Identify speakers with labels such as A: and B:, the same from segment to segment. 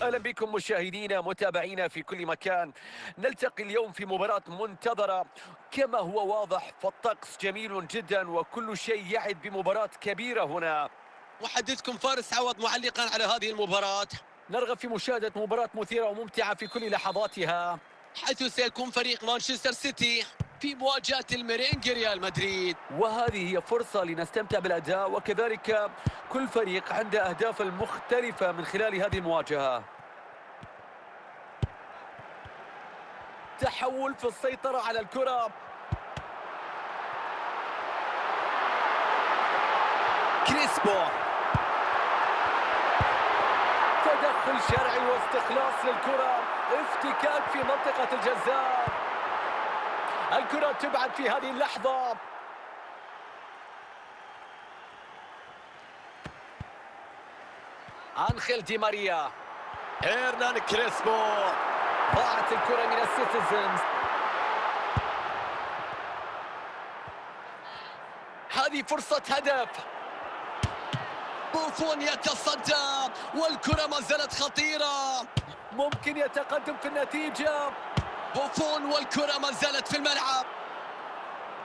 A: أهلا بكم مشاهدينا متابعينا في كل مكان. نلتقي اليوم في مباراة منتظرة كما هو واضح، فالطقس جميل جدا وكل شيء يعد بمباراة كبيرة هنا.
B: محدثكم فارس عوض معلقا على هذه المباراة،
A: نرغب في مشاهدة مباراة مثيرة وممتعة في كل لحظاتها،
B: حيث سيكون فريق مانشستر سيتي في مواجهة الميرينج ريال مدريد.
A: وهذه هي فرصة لنستمتع بالأداء، وكذلك كل فريق عنده أهداف مختلفة من خلال هذه المواجهة. تحول في السيطرة على الكرة،
B: كريسبو،
A: تدخل شرعي واستخلاص للكرة، افتكاك في منطقة الجزاء، الكرة تبعد في هذه اللحظة. أنخيل دي ماريا،
B: هيرنان كريسبو،
A: ضاعت الكرة من السيتيزنز. هذه فرصة هدف،
B: بوفون يتصدى والكرة ما زالت خطيرة،
A: ممكن يتقدم في النتيجة.
B: بوفون والكرة ما زالت في الملعب،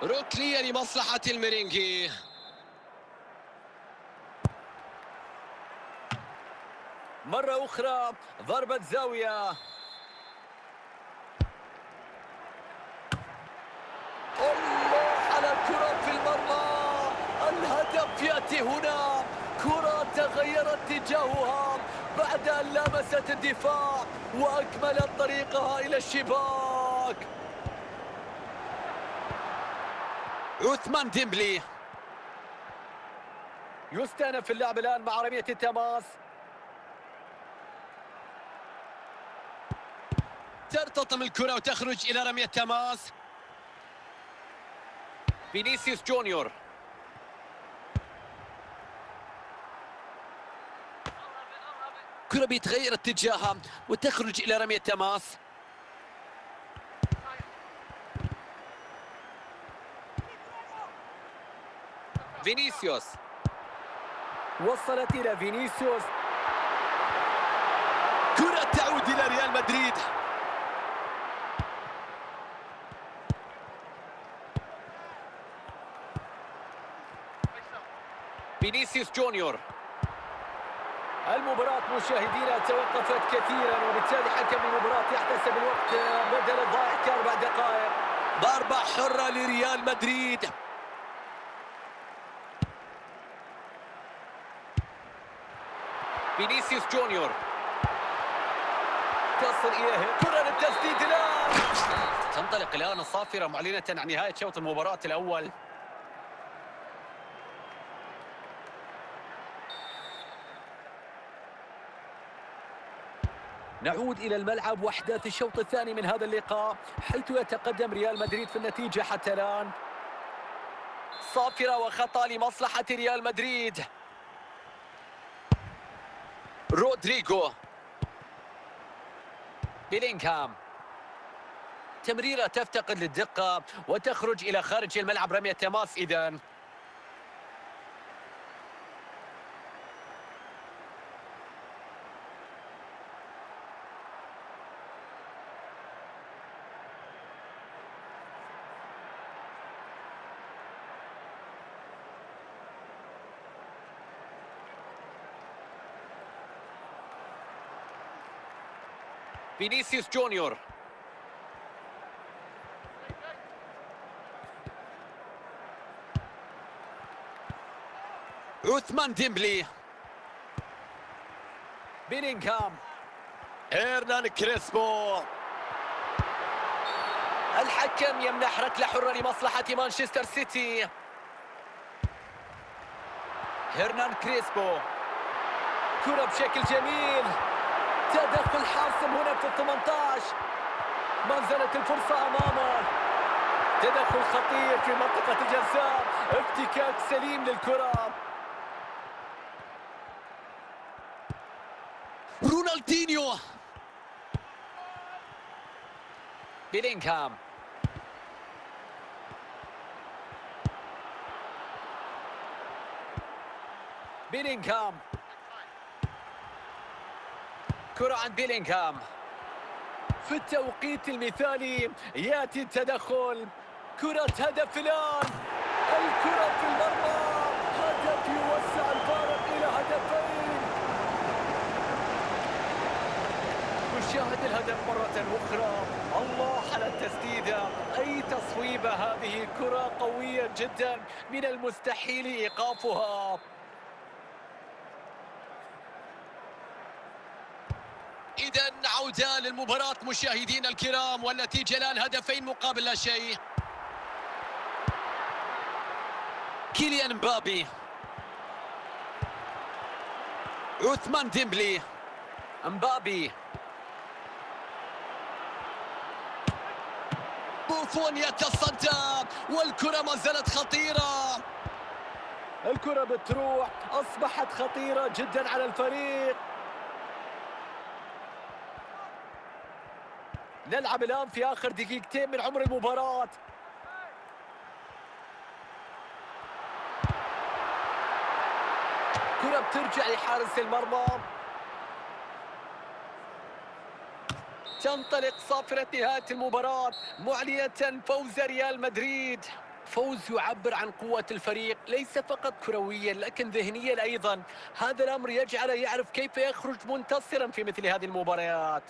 B: ركنية لمصلحة الميرينجي.
A: مرة أخرى ضربة زاوية، الله على الكرة في المرمى، الهدف يأتي هنا. كرة تغير اتجاهها بعد أن لامست الدفاع وأكملت طريقها إلى الشباك.
B: عثمان ديمبلي،
A: يستأنف اللعب الآن مع رمية التماس.
B: ترتطم الكرة وتخرج إلى رمية تماس.
A: فينيسيوس جونيور،
B: كرة بيتغير اتجاهها وتخرج إلى رمية تماس.
A: فينيسيوس، وصلت إلى فينيسيوس،
B: كرة تعود إلى ريال مدريد.
A: فينيسيوس جونيور. المباراة مشاهدينا توقفت كثيرا، وبالتالي حكم المباراة يحتسب الوقت بدل الضائع كأربع دقائق.
B: ضربة حرة لريال مدريد.
A: فينيسيوس جونيور تصل إليه كرة للتسديد الآن. تنطلق الآن الصافرة معلنة عن نهاية شوط المباراة الأول. نعود إلى الملعب وأحداث الشوط الثاني من هذا اللقاء، حيث يتقدم ريال مدريد في النتيجة حتى الآن. صافرة وخطأ لمصلحة ريال مدريد. رودريغو، بيلينغهام، تمريرة تفتقد للدقة وتخرج إلى خارج الملعب رمية تماس إذن. فينيسيوس جونيور،
B: عثمان ديمبلي،
A: بيلينغهام،
B: هيرنان كريسبو.
A: الحكم يمنح ركلة حرة لمصلحة مانشستر سيتي. هيرنان كريسبو، كرة بشكل جميل، تدخل حاسم هنا في ال18، ما زالت الفرصة أمامه، تدخل خطير في منطقة الجزاء، افتكاك سليم للكرة.
B: رونالدينيو،
A: بيلينغهام، بيلينغهام، كرة عند بيلينغهام في التوقيت المثالي يأتي التدخل. كرة هدف الآن، الكرة في المرمى، هدف يوسع الفارق إلى هدفين. نشاهد الهدف مرة أخرى. الله على التسديدة، أي تصويبة هذه، كرة قوية جدا من المستحيل إيقافها.
B: إذا عودة للمباراة مشاهدينا الكرام، والنتيجة الآن هدفين مقابل لا شيء.
A: كيليان مبابي، عثمان ديمبلي، مبابي،
B: بوفون يتصدى والكرة ما زالت خطيرة.
A: الكرة بتروح، أصبحت خطيرة جدا على الفريق. نلعب الآن في آخر دقيقتين من عمر المباراة. كرة بترجع لحارس المرمى. تنطلق صافرة نهاية المباراة معلنة فوز ريال مدريد. فوز يعبر عن قوة الفريق ليس فقط كرويا لكن ذهنيا أيضا. هذا الأمر يجعله يعرف كيف يخرج منتصرا في مثل هذه المباريات.